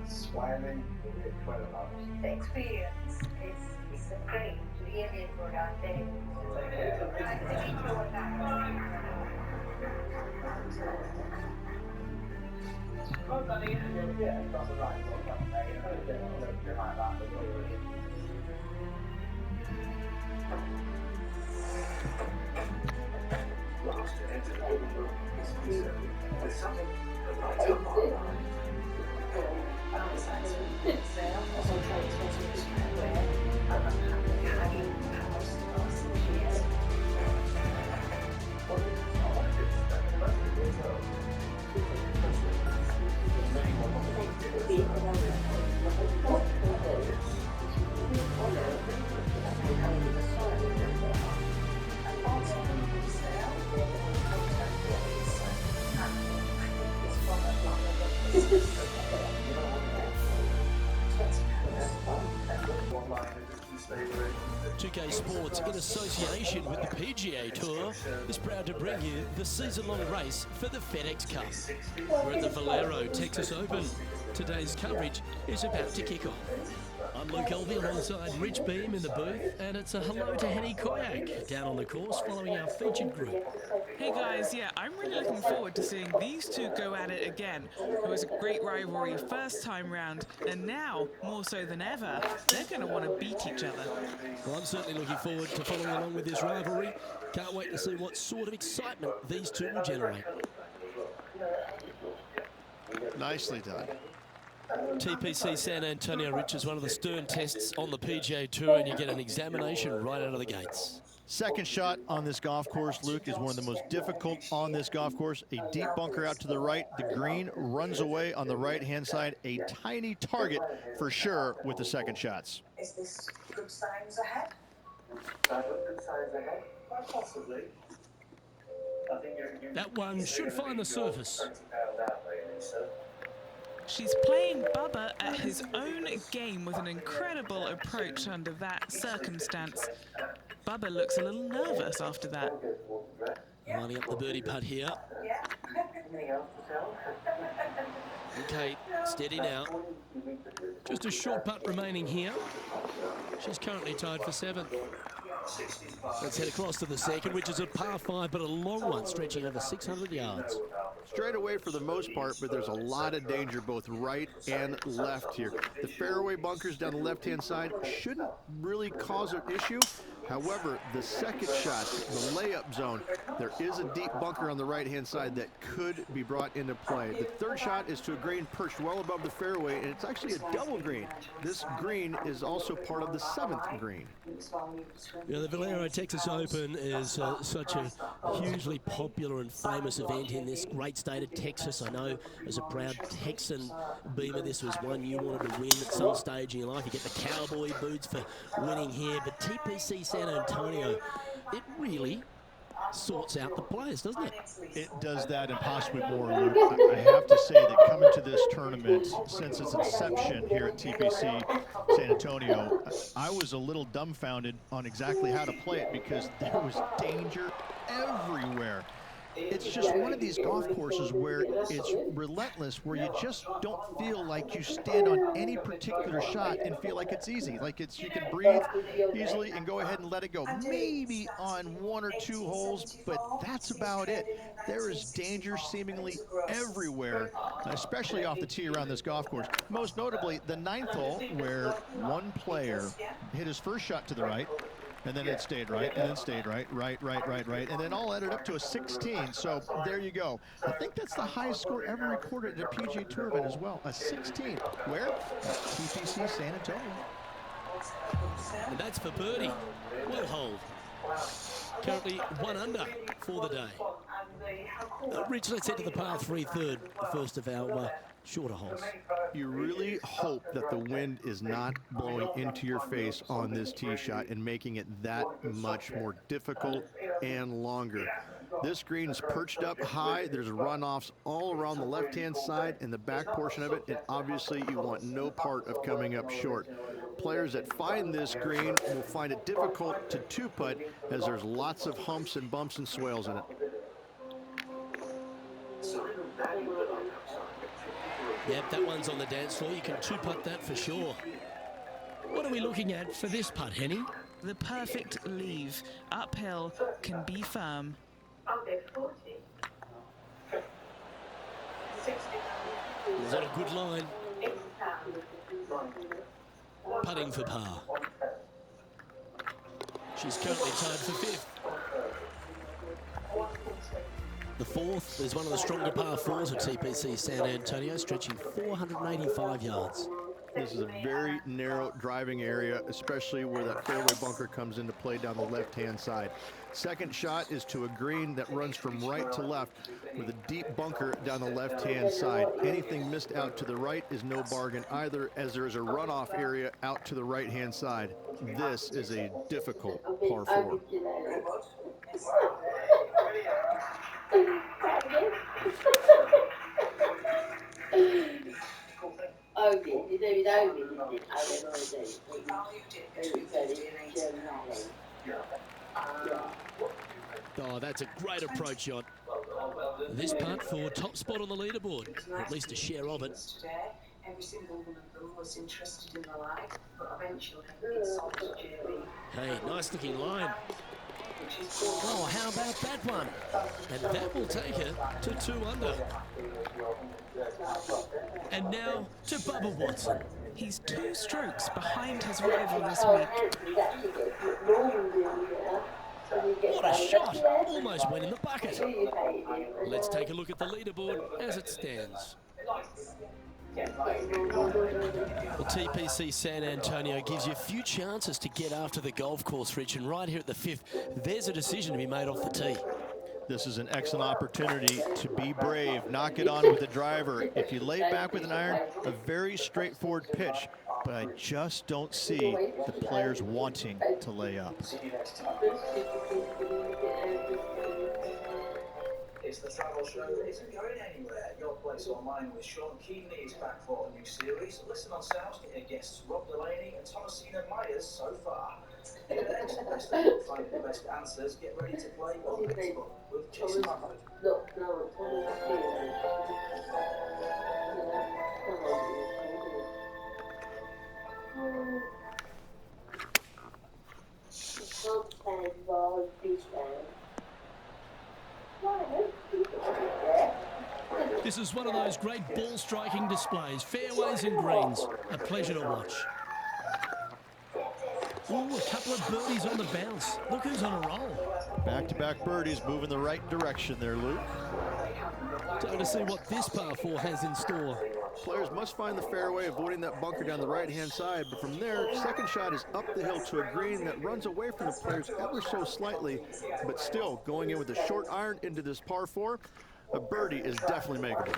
Smiling with 12 hours. The experience is a great, really good, I think. I think enjoy that. Well, Danny, yeah, that's a right one. I heard it a little bit like that, but really. Last minute, there's something that lights up our line. PGA Sports, in association with the PGA Tour, is proud to bring you the season-long race for the FedEx Cup. We're at the Valero Texas Open. Today's coverage is about to kick off. I'm Luke Elvey alongside Rich Beam in the booth, and it's a hello to Henny Koyak down on the course following our featured group. Hey guys, yeah, I'm really looking forward to seeing these two go at it again. It was a great rivalry first time round, and now, more so than ever, they're going to want to beat each other. Well, I'm certainly looking forward to following along with this rivalry. Can't wait to see what sort of excitement these two will generate. Nicely done. TPC San Antonio, Rich, is one of the stern tests on the PGA Tour, and you get an examination right out of the gates. Second shot on this golf course, Luke, is one of the most difficult on this golf course. A deep bunker out to the right. The green runs away on the right-hand side. A tiny target for sure with the second shots. Is this good signs ahead? Good signs ahead? Quite possibly. I think that one should find the surface. She's playing Bubba at his own game with an incredible approach under that circumstance. Bubba looks a little nervous after that. Lining up the birdie putt here. Okay, steady now. Just a short putt remaining here. She's currently tied for 7th. Let's head across to the second, which is a par 5, but a long one, stretching over 600 yards. Straight away for the most part, but there's a lot of danger both right and left here. The fairway bunkers down the left-hand side shouldn't really cause an issue. However, the second shot, the layup zone, there is a deep bunker on the right-hand side that could be brought into play. The third shot is to a green perched well above the fairway, and it's actually a double green. This green is also part of the 7th green. Yeah, the Valero Texas Open is such a hugely popular and famous event in this great state of Texas. I know as a proud Texan, Beamer, this was one you wanted to win at some stage in your life. You get the cowboy boots for winning here, but TPC San Antonio, it really sorts out the players, doesn't it? It does that and possibly more, Luke. I have to say that coming to this tournament, since its inception here at TPC San Antonio, I was a little dumbfounded on exactly how to play it because there was danger everywhere. It's just one of these golf courses where it's relentless, where you just don't feel like you stand on any particular shot and feel like it's easy. Like you can breathe easily and go ahead and let it go. Maybe on 1 or 2 holes, but that's about it. There is danger seemingly everywhere, especially off the tee around this golf course. Most notably, the 9th hole, where one player hit his first shot to the right, and then it stayed right, and then stayed right, and then all added up to a 16. So there you go. I think that's the highest score ever recorded at a PGA Tour event as well, a 16. Where? At TPC San Antonio. And that's for birdie. Well hold. Currently 1 under for the day. Rich, let's head to the par 3 third, the first of our shorter holes. You really hope that the wind is not blowing into your face on this tee shot and making it that much more difficult and longer. This green is perched up high. There's runoffs all around the left-hand side and the back portion of it, and obviously you want no part of coming up short. Players that find this green will find it difficult to two-putt as there's lots of humps and bumps and swales in it. Yep, that one's on the dance floor. You can two-putt that for sure. What are we looking at for this putt, Henny? The perfect leave. Uphill, can be firm. I'll go 40. 60. Is that a good line? 80. Putting for par. She's currently tied for 5th. The 4th is one of the stronger par 4s at TPC San Antonio, stretching 485 yards. This is a very narrow driving area, especially where that fairway bunker comes into play down the left-hand side. Second shot is to a green that runs from right to left with a deep bunker down the left-hand side. Anything missed out to the right is no bargain either, as there is a runoff area out to the right-hand side. This is a difficult par 4. Oh, that's a great approach shot. This putt for top spot on the leaderboard, or at least a share of it. Every single one of them was interested in the life, but eventually it solved the jury. Hey, nice looking line. Oh, how about that one? And that will take her to 2 under. And now to Bubba Watson. He's 2 strokes behind his rival this week. What a shot! Almost went in the bucket. Let's take a look at the leaderboard as it stands. The TPC San Antonio gives you a few chances to get after the golf course, Rich, and right here at the 5th, there's a decision to be made off the tee. This is an excellent opportunity to be brave, knock it on with the driver. If you lay back with an iron, a very straightforward pitch, but I just don't see the players wanting to lay up. It's the travel show that isn't going anywhere. Your place online with Sean Keeney is back for a new series. Listen on Sounds, getting guests Rob Delaney and Thomasina Myers so far. In the next contestant, finding the best answers, get ready to play on Facebook with Jason Mufford. This is one of those great ball striking displays, fairways and greens. A pleasure to watch. Ooh, a couple of birdies on the bounce. Look who's on a roll. Back-to-back birdies moving the right direction there, Luke. Time to see what this par 4 has in store. Players must find the fairway, avoiding that bunker down the right-hand side, but from there, second shot is up the hill to a green that runs away from the players ever so slightly, but still going in with a short iron into this par 4. A birdie is definitely makeable.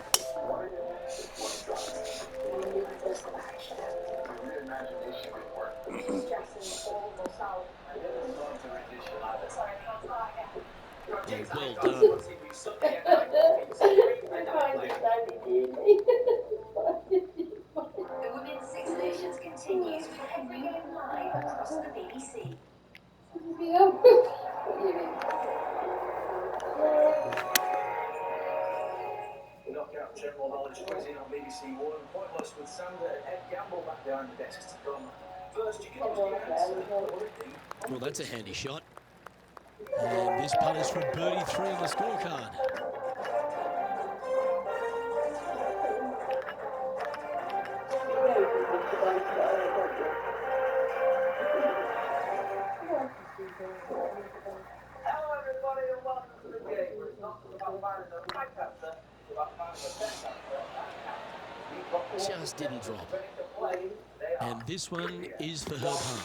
Yeah, well done. The Women's Six Nations continues with every game live across the BBC. The knockout general knowledge quiz in on BBC One. Pointless with Sander and Ed Gamble back behind the desks to come. First, you can use the answer. Well, that's a handy shot. And this putt is for birdie 3 on the scorecard. Hello everybody and welcome to the game. It's not about finding the right answer, it's about finding the best answer. Just didn't drop. And this one is for Herb Hunt.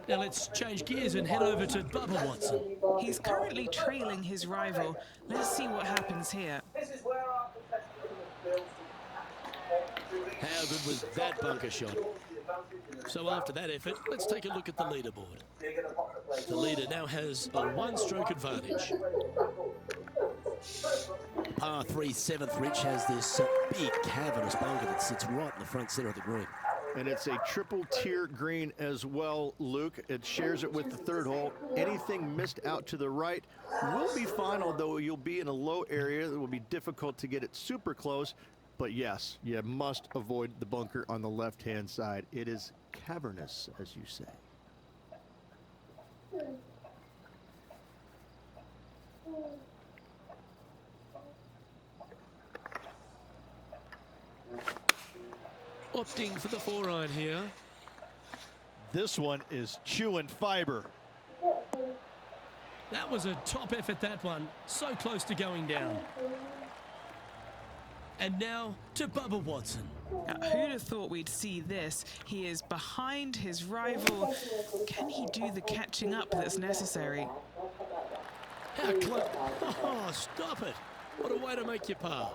Now let's change gears and head over to Bubba Watson. He's currently trailing his rival. Let's see what happens here. This is where our contestants How good was that bunker shot? So after that effort, let's take a look at the leaderboard. The leader now has a 1-stroke advantage. Par 3 7th, Rich, has this big cavernous bunker that sits right in the front center of the green. And it's a triple tier green as well, Luke. It shares it with the third hole. Anything missed out to the right will be fine, although you'll be in a low area. It will be difficult to get it super close. But yes, you must avoid the bunker on the left-hand side. It is cavernous, as you say. Opting for the 4-iron here. This one is chewing fiber. That was a top effort, that one. So close to going down. And now to Bubba Watson. Now, who'd have thought we'd see this? He is behind his rival. Can he do the catching up that's necessary? How close. Oh, stop it. What a way to make your par.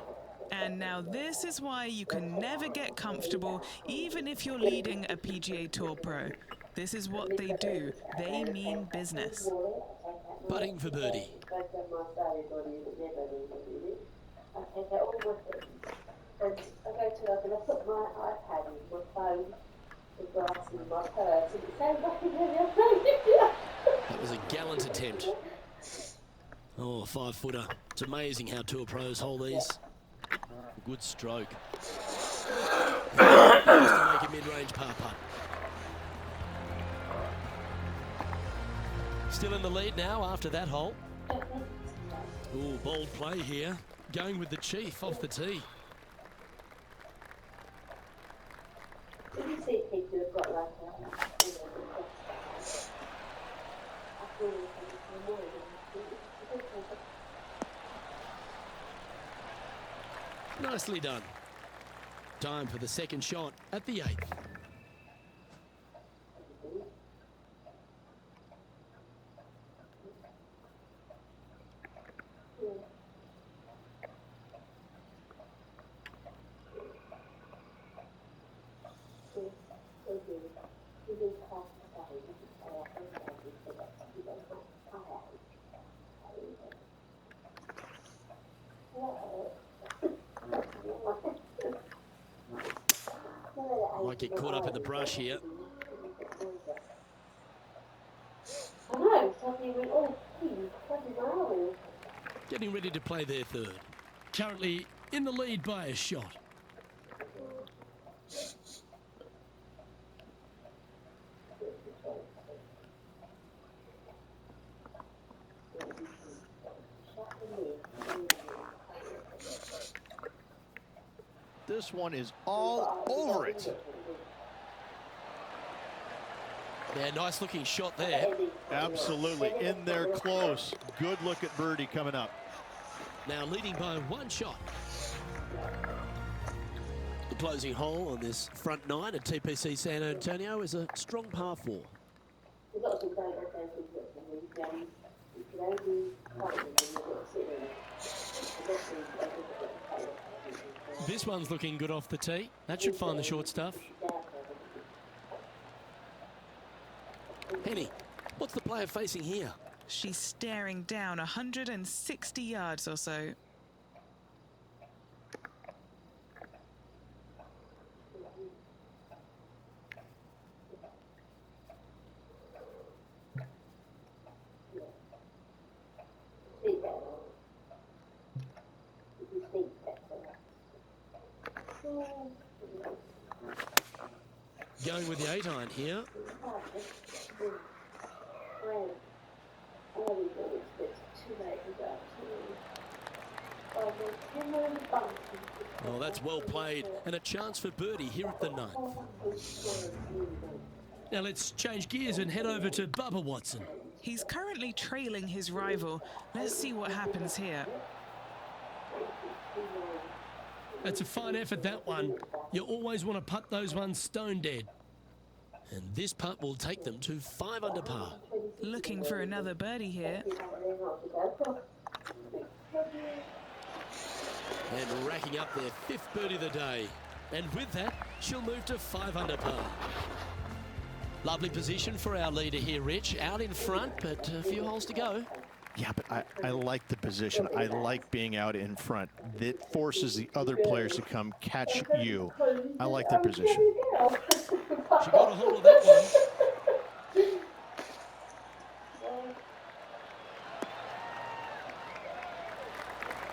And now this is why you can never get comfortable, even if you're leading a PGA Tour Pro. This is what they do. They mean business. Putting for birdie. That was a gallant attempt. Oh, a 5-footer. It's amazing how tour pros hold these. Good stroke. Very close to make a mid-range par putt. Still in the lead now after that hole. Ooh, bold play here. Going with the chief off the tee. Nicely done. Time for the second shot at the 8th. Might get caught up in the brush here. Getting ready to play their third. Currently in the lead by a shot. This one is all over it. Yeah, nice looking shot there. Absolutely, in there close. Good look at birdie coming up. Now leading by 1 shot. The closing hole on this front 9 at TPC San Antonio is a strong par 4. This one's looking good off the tee. That should find the short stuff. Penny, what's the player facing here? She's staring down 160 yards or so. Going with the 8-iron here. Oh, that's well played, and a chance for birdie here at the 9th. Now let's change gears and head over to Bubba Watson. He's currently trailing his rival. Let's see what happens here. That's a fine effort, that one. You always want to putt those ones stone dead. And this putt will take them to 5 under par. Looking for another birdie here. And racking up their 5th birdie of the day. And with that, she'll move to 5 under par. Lovely position for our leader here, Rich. Out in front, but a few holes to go. Yeah, but I like the position. I like being out in front. That forces the other players to come catch you. I like their position. She got a hold of that one.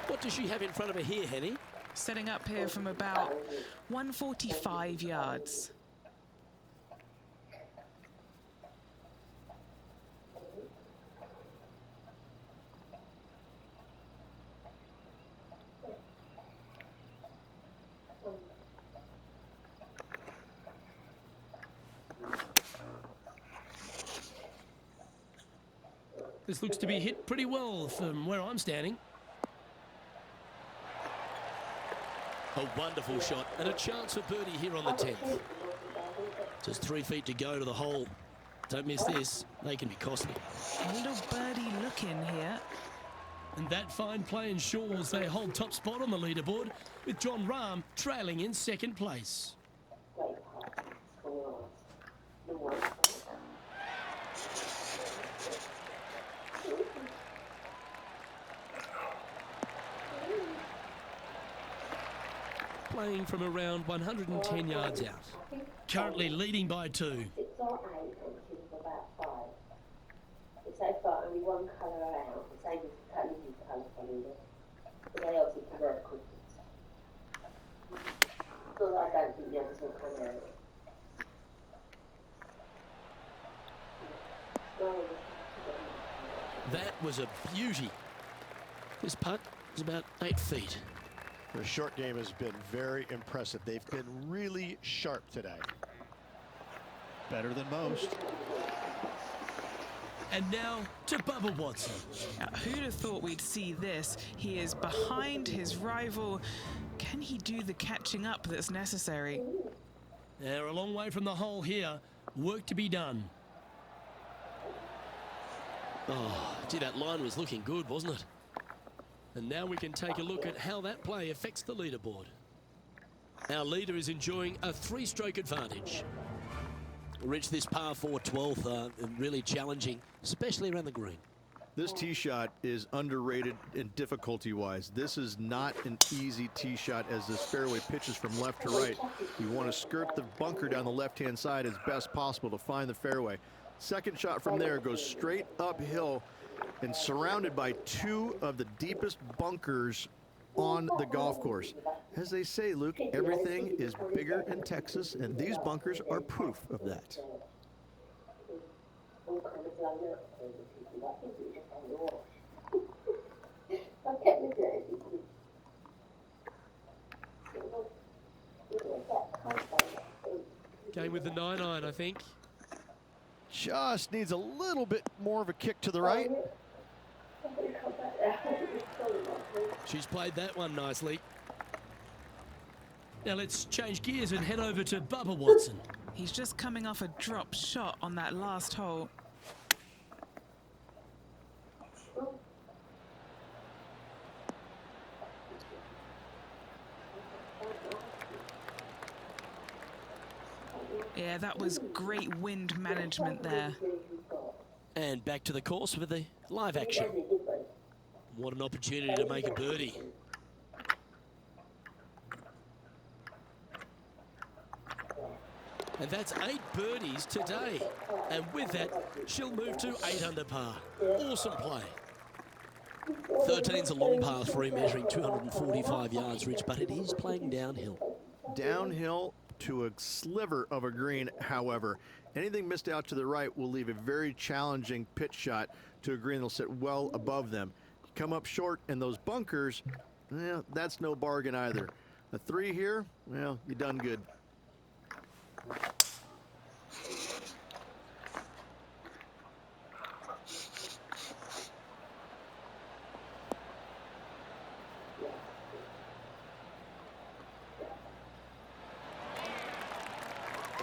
What does she have in front of her here, Henny? Setting up here from about 145 yards. This looks to be hit pretty well from where I'm standing. A wonderful shot and a chance for birdie here on the 10th. Just 3 feet to go to the hole. Don't miss this. They can be costly. A little birdie look in here. And that fine play ensures they hold top spot on the leaderboard, with John Rahm trailing in second place. Playing from around 110 yards out. Currently leading by 2. 6 or 8 and she was about 5. If they've got only one colour out, it's able to cut his colour from it. But they obviously can work with it. So I don't think the others will come out. That was a beauty. This putt is about 8 feet. The short game has been very impressive. They've been really sharp today. Better than most. And now to Bubba Watson. Now, who'd have thought we'd see this? He is behind his rival. Can he do the catching up that's necessary? They're a long way from the hole here. Work to be done. Oh, gee, that line was looking good, wasn't it? And now we can take a look at how that play affects the leaderboard. Our leader is enjoying a 3-stroke advantage. Reached this par 4 12th, really challenging, especially around the green. This tee shot is underrated in difficulty-wise. This is not an easy tee shot as this fairway pitches from left to right. You want to skirt the bunker down the left-hand side as best possible to find the fairway. Second shot from there goes straight uphill and surrounded by 2 of the deepest bunkers on the golf course. As they say, Luke, everything is bigger in Texas, and these bunkers are proof of that. Going with the 9-iron, I think. Just needs a little bit more of a kick to the right. She's played that one nicely. Now let's change gears and head over to Bubba Watson. He's just coming off a drop shot on that last hole. Yeah, that was great wind management there. And back to the course with the live action. What an opportunity to make a birdie. And that's 8 birdies today. And with that, she'll move to 8 under par. Awesome play. 13's a long par 3, measuring 245 yards, Rich, but it is playing downhill. Downhill to a sliver of a green, however. Anything missed out to the right will leave a very challenging pitch shot to a green that'll sit well above them. Come up short, and those bunkers, well, that's no bargain either. A 3 here, well, you done good.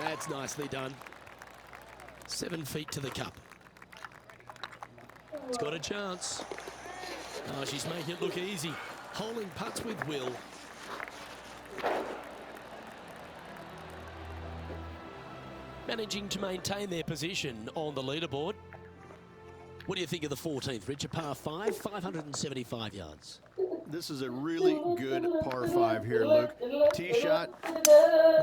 That's nicely done. 7 feet to the cup. It's got a chance. Oh, she's making it look easy. Holding putts with will. Managing to maintain their position on the leaderboard. What do you think of the 14th, Richard? Par 5, 575 yards. This is a really good par 5 here, Luke. Tee shot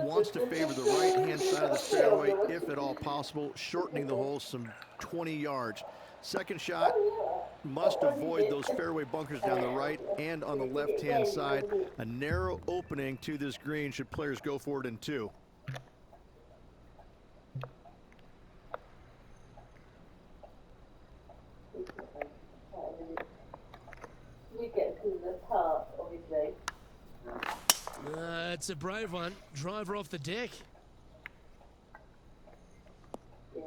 wants to favor the right-hand side of the fairway, if at all possible, shortening the hole some 20 yards. Second shot must avoid those fairway bunkers down the right and on the left-hand side. A narrow opening to this green should players go for it in 2. You get to the part, obviously. It's a brave one. Driver off the deck. Yeah.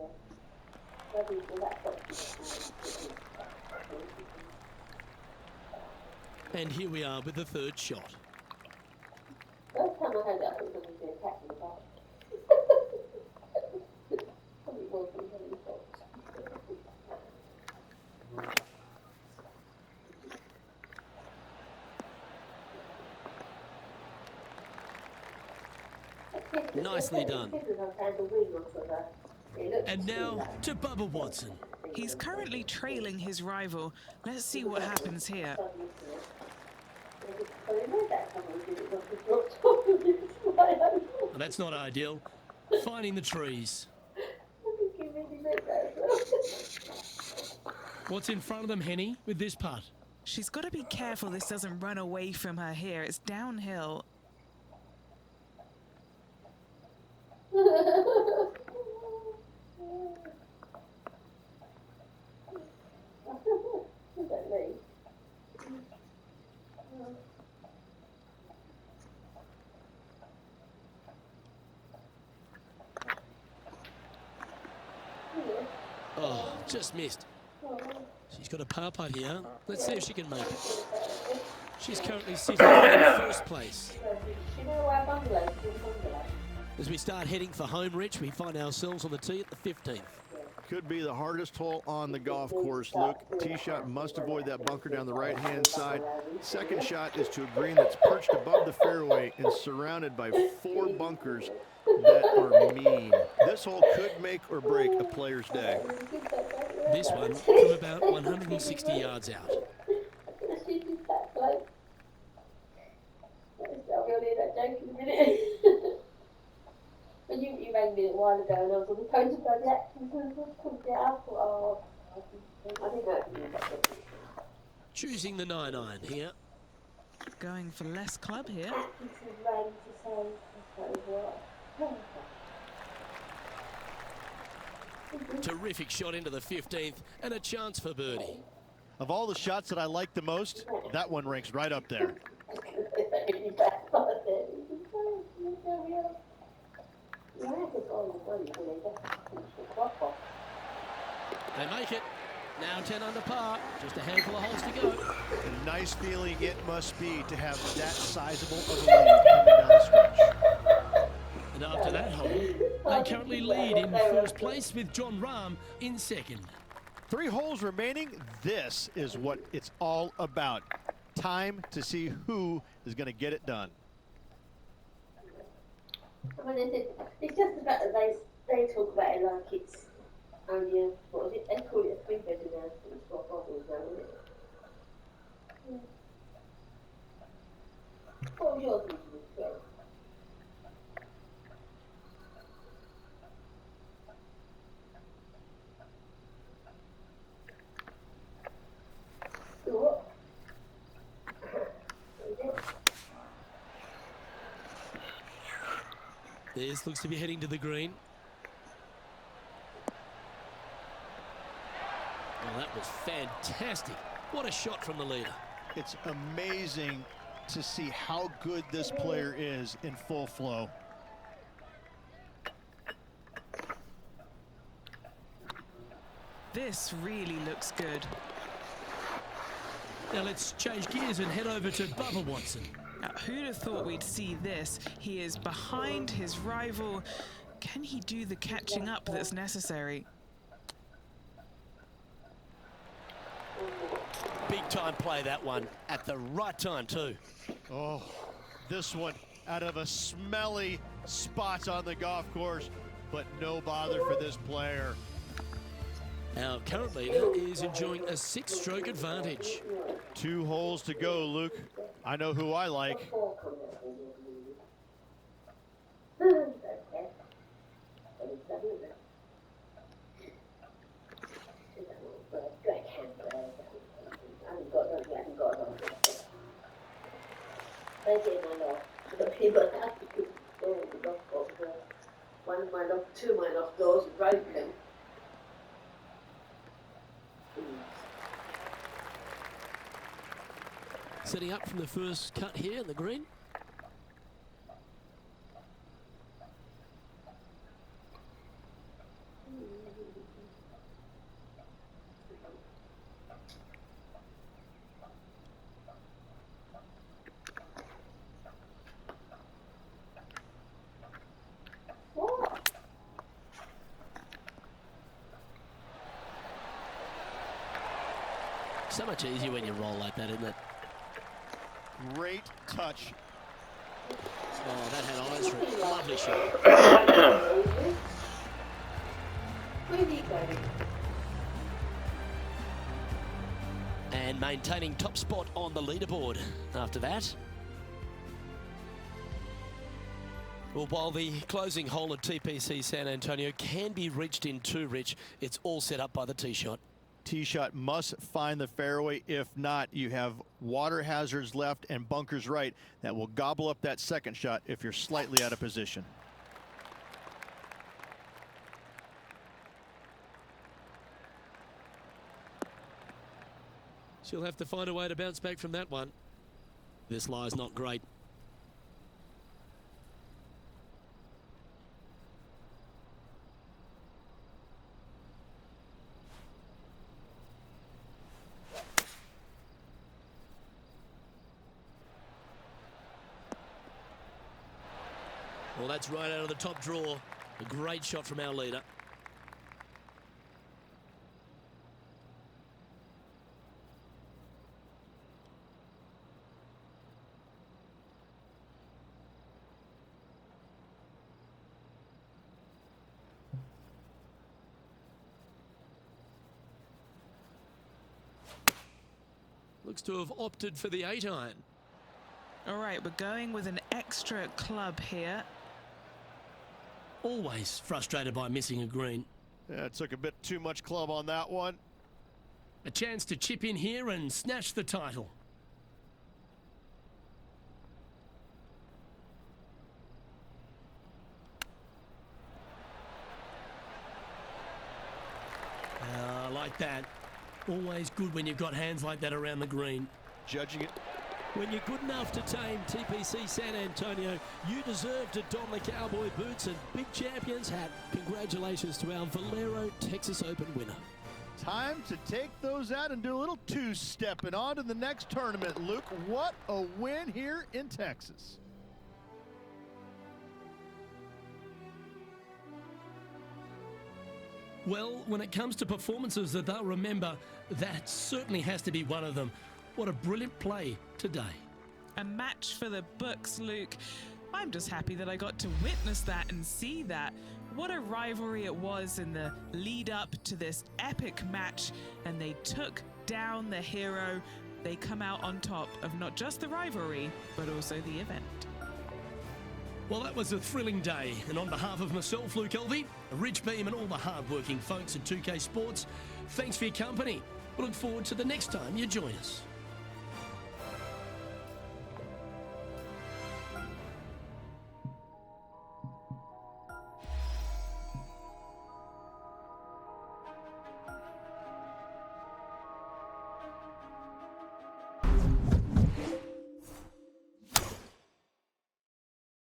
And here we are with the 3rd shot. First time I heard that, I was going to be a cat in the park. Probably was from Henry Fox. Nicely done. And now to Bubba Watson. He's currently trailing his rival. Let's see what happens here. Well, that's not ideal. Finding the trees. What's in front of them, Henny, with this putt? She's got to be careful this doesn't run away from her here. It's downhill. Oh, just missed. She's got a par putt here. Let's see if she can make it. She's currently sitting in 1st place. As we start heading for home, Rich, we find ourselves on the tee at the 15th. Could be the hardest hole on the golf course, Luke. Tee shot must avoid that bunker down the right-hand side. Second shot is to a green that's perched above the fairway and surrounded by 4 bunkers that are mean. This hole could make or break a player's day. This one from about 160 yards out. When you rang me a while ago and I was on the phone to bloody Atkins and I couldn't get up. Oh, I didn't know. Choosing the 9-iron here. Going for less club here. Terrific shot into the 15th and a chance for birdie. Of all the shots that I like the most, that one ranks right up there. They make it. Now 10 under par. Just a handful of holes to go. A nice feeling it must be to have that sizable of a lead coming down the stretch. And after that hole, they currently lead in 1st place with John Rahm in 2nd. 3 holes remaining. This is what it's all about. Time to see who is going to get it done. I mean, it's just the fact that they talk about it like it's only a, what is it? They call it a 3-bedroom house, but it's got bottles now, isn't it? Yeah. What was yours, Mrs. Phil? What? This looks to be heading to the green. Well, that was fantastic. What a shot from the leader. It's amazing to see how good this player is in full flow. This really looks good. Now let's change gears and head over to Bubba Watson. Now, who'd have thought we'd see this? He is behind his rival. Can he do the catching up that's necessary? Big time play, that one, at the right time too. Oh, this one out of a smelly spot on the golf course, but no bother for this player. Our current leader is enjoying a 6-stroke advantage. 2 holes to go, Luke. I know who I like. Two of my loft doors are broken. Setting up from the first cut here in the green. So much easier when you roll like that, isn't it? Great touch. Oh, that had eyes for it. Lovely shot. Where are you going? And maintaining top spot on the leaderboard after that. Well, while the closing hole at TPC San Antonio can be reached in 2, Rich, it's all set up by the tee shot. Tee shot must find the fairway. If not, you have water hazards left and bunkers right that will gobble up that second shot if you're slightly out of position. She'll have to find a way to bounce back from that one. This lie's not great. Well, that's right out of the top draw. A great shot from our leader. Looks to have opted for the 8-iron. All right, we're going with an extra club here. Always frustrated by missing a green. Yeah, it took a bit too much club on that one. A chance to chip in here and snatch the title. Like that. Always good when you've got hands like that around the green. Judging it. When you're good enough to tame TPC San Antonio, you deserve to don the cowboy boots and big champions hat. Congratulations to our Valero Texas Open winner. Time to take those out and do a little two-step and on to the next tournament. Luke, what a win here in Texas. Well, when it comes to performances that they'll remember, that certainly has to be one of them. What a brilliant play today. A match for the books, Luke. I'm just happy that I got to witness that and see that. What a rivalry it was in the lead up to this epic match, and they took down the hero. They come out on top of not just the rivalry, but also the event. Well, that was a thrilling day, and on behalf of myself, Luke Elvey, Rich Beam and all the hard-working folks at 2K Sports, thanks for your company. We look forward to the next time you join us.